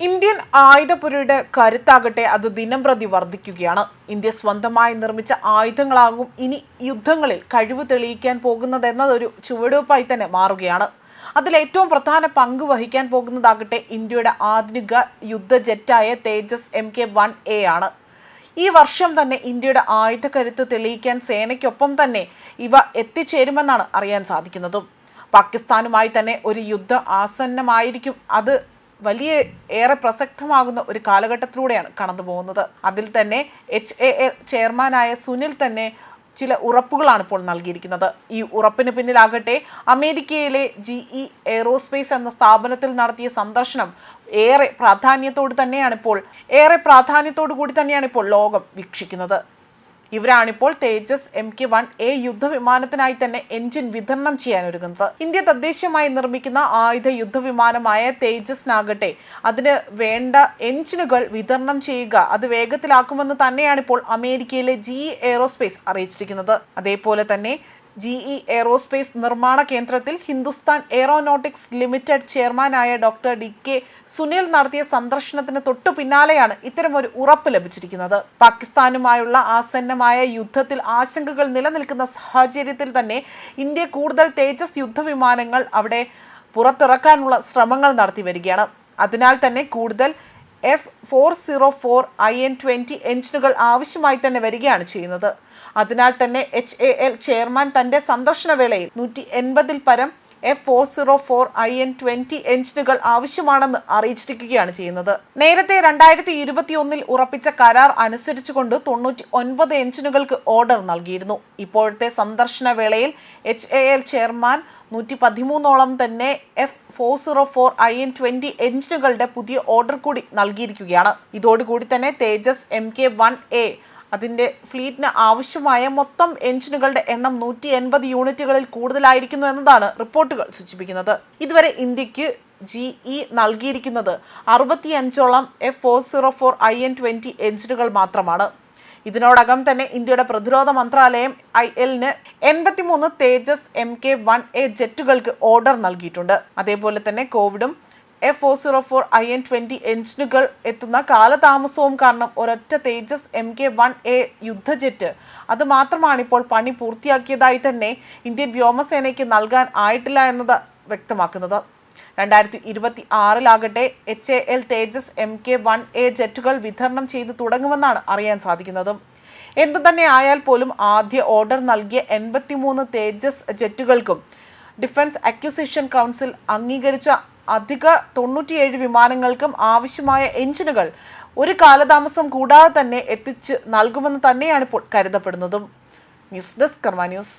Indian ആയുധപുരയുടെ കരുത്താകട്ടെ അത് ദിനംപ്രതി വർദ്ധിക്കുകയാണ്. ഇന്ത്യ സ്വന്തമായി നിർമ്മിച്ച ആയുധങ്ങളാകും ഇനി യുദ്ധങ്ങളിൽ കഴിവ് തെളിയിക്കാൻ പോകുന്നതെന്നതൊരു ചുവടുവയ്പായി തന്നെ മാറുകയാണ്. അതിൽ ഏറ്റവും പ്രധാന പങ്ക് വഹിക്കാൻ പോകുന്നതാകട്ടെ ഇന്ത്യയുടെ ആധുനിക യുദ്ധ ജെറ്റായ തേജസ് MK-1A ആണ്. ഈ വർഷം തന്നെ ഇന്ത്യയുടെ ആയുധക്കരുത്ത് തെളിയിക്കാൻ സേനയ്ക്കൊപ്പം തന്നെ ഇവ എത്തിച്ചേരുമെന്നാണ് അറിയാൻ സാധിക്കുന്നതും. പാകിസ്ഥാനുമായി തന്നെ ഒരു യുദ്ധം ആസന്നമായിരിക്കും. അത് വലിയ ഏറെ പ്രസക്തമാകുന്ന ഒരു കാലഘട്ടത്തിലൂടെയാണ് കടന്നു പോകുന്നത്. അതിൽ തന്നെ HAL ചെയർമാനായ സുനിൽ തന്നെ ചില ഉറപ്പുകളാണ് ഇപ്പോൾ നൽകിയിരിക്കുന്നത്. ഈ ഉറപ്പിന് പിന്നിലാകട്ടെ അമേരിക്കയിലെ GE എയ്റോസ്പേസ് എന്ന സ്ഥാപനത്തിൽ നടത്തിയ സന്ദർശനം ഏറെ പ്രാധാന്യത്തോടു കൂടി തന്നെയാണ് ഇപ്പോൾ ലോകം വീക്ഷിക്കുന്നത്. ഇവരാണിപ്പോൾ തേജസ് MK-1A യുദ്ധവിമാനത്തിനായി തന്നെ എഞ്ചിൻ വിതരണം ചെയ്യാനൊരുങ്ങുന്നത്. ഇന്ത്യ തദ്ദേശീയമായി നിർമ്മിക്കുന്ന ആയുധ യുദ്ധവിമാനമായ തേജസിനാകട്ടെ അതിന് വേണ്ട എഞ്ചിനുകൾ വിതരണം ചെയ്യുക അത് വേഗത്തിലാക്കുമെന്ന് തന്നെയാണ് ഇപ്പോൾ അമേരിക്കയിലെ GE എയ്റോസ്പേസ് അറിയിച്ചിരിക്കുന്നത്. അതേപോലെ തന്നെ GE എയ്റോസ്പേസ് നിർമ്മാണ കേന്ദ്രത്തിൽ ഹിന്ദുസ്ഥാൻ എയ്റോനോട്ടിക്സ് ലിമിറ്റഡ് ചെയർമാനായ ഡോക്ടർ DK സുനിൽ നടത്തിയ സന്ദർശനത്തിന് തൊട്ടു പിന്നാലെയാണ് ഇത്തരമൊരു ഉറപ്പ് ലഭിച്ചിരിക്കുന്നത്. പാകിസ്ഥാനുമായുള്ള ആസന്നമായ യുദ്ധത്തിൽ ആശങ്കകൾ നിലനിൽക്കുന്ന സാഹചര്യത്തിൽ തന്നെ ഇന്ത്യ കൂടുതൽ തേജസ് യുദ്ധവിമാനങ്ങൾ അവിടെ പുറത്തിറക്കാനുള്ള ശ്രമങ്ങൾ നടത്തി വരികയാണ്. അതിനാൽ തന്നെ കൂടുതൽ F404 IN-20 എഞ്ചിനുകൾ ആവശ്യമായി തന്നെ വരികയാണ് ചെയ്യുന്നത്. അതിനാൽ തന്നെ HAL ചെയർമാൻ തന്റെ സന്ദർശന വേളയിൽ 180-ൽ പരം F404 IN-20 എഞ്ചിനുകൾ ആവശ്യമാണെന്ന് അറിയിച്ചിരിക്കുകയാണ് ചെയ്യുന്നത്. നേരത്തെ 2021-ൽ ഉറപ്പിച്ച കരാർ അനുസരിച്ചുകൊണ്ട് 99 എഞ്ചിനുകൾക്ക് ഓർഡർ നൽകിയിരുന്നു. ഇപ്പോഴത്തെ സന്ദർശന വേളയിൽ HAL ചെയർമാൻ 113ഓളം തന്നെ F404 IN-20 എഞ്ചിനുകളുടെ പുതിയ ഓർഡർ കൂടി നൽകിയിരിക്കുകയാണ്. ഇതോടുകൂടി തന്നെ തേജസ് MK-1A അതിൻ്റെ ഫ്ലീറ്റിന് ആവശ്യമായ മൊത്തം എഞ്ചിനുകളുടെ എണ്ണം 180 യൂണിറ്റുകളിൽ കൂടുതലായിരിക്കുന്നു എന്നതാണ് റിപ്പോർട്ടുകൾ സൂചിപ്പിക്കുന്നത്. ഇതുവരെ ഇന്ത്യക്ക് GE നൽകിയിരിക്കുന്നത് 65ഓളം F404 IN-20 എഞ്ചിനുകൾ മാത്രമാണ്. ഇതിനോടകം തന്നെ ഇന്ത്യയുടെ പ്രതിരോധ മന്ത്രാലയം IL-ന് 83 തേജസ് MK-1A ജെറ്റുകൾക്ക് ഓർഡർ നൽകിയിട്ടുണ്ട്. അതേപോലെ തന്നെ കോവിഡും F404 IN-20 എഞ്ചിനുകൾ എത്തുന്ന കാലതാമസവും കാരണം ഒരൊറ്റ തേജസ് MK-1A യുദ്ധജെറ്റ് അത് മാത്രമാണ് ഇപ്പോൾ പണി പൂർത്തിയാക്കിയതായി തന്നെ ഇന്ത്യൻ വ്യോമസേനയ്ക്ക് നൽകാൻ ആയിട്ടില്ല എന്നത് വ്യക്തമാക്കുന്നത്. 2026-ലാകട്ടെ HAL തേജസ് MK-1A ജെറ്റുകൾ വിതരണം ചെയ്തു തുടങ്ങുമെന്നാണ് അറിയാൻ സാധിക്കുന്നതും. എന്തു തന്നെ ആയാൽ പോലും ആദ്യ ഓർഡർ നൽകിയ 83 തേജസ് ജെറ്റുകൾക്കും ഡിഫൻസ് അക്വിസിഷൻ കൗൺസിൽ അംഗീകരിച്ച അധിക 97 വിമാനങ്ങൾക്കും ആവശ്യമായ എഞ്ചിനുകൾ ഒരു കാലതാമസം കൂടാതെ തന്നെ എത്തിച്ച് നൽകുമെന്ന് തന്നെയാണ് ഇപ്പോൾ കരുതപ്പെടുന്നതും. ന്യൂസ് ഡെസ്ക് കർമ്മ ന്യൂസ്.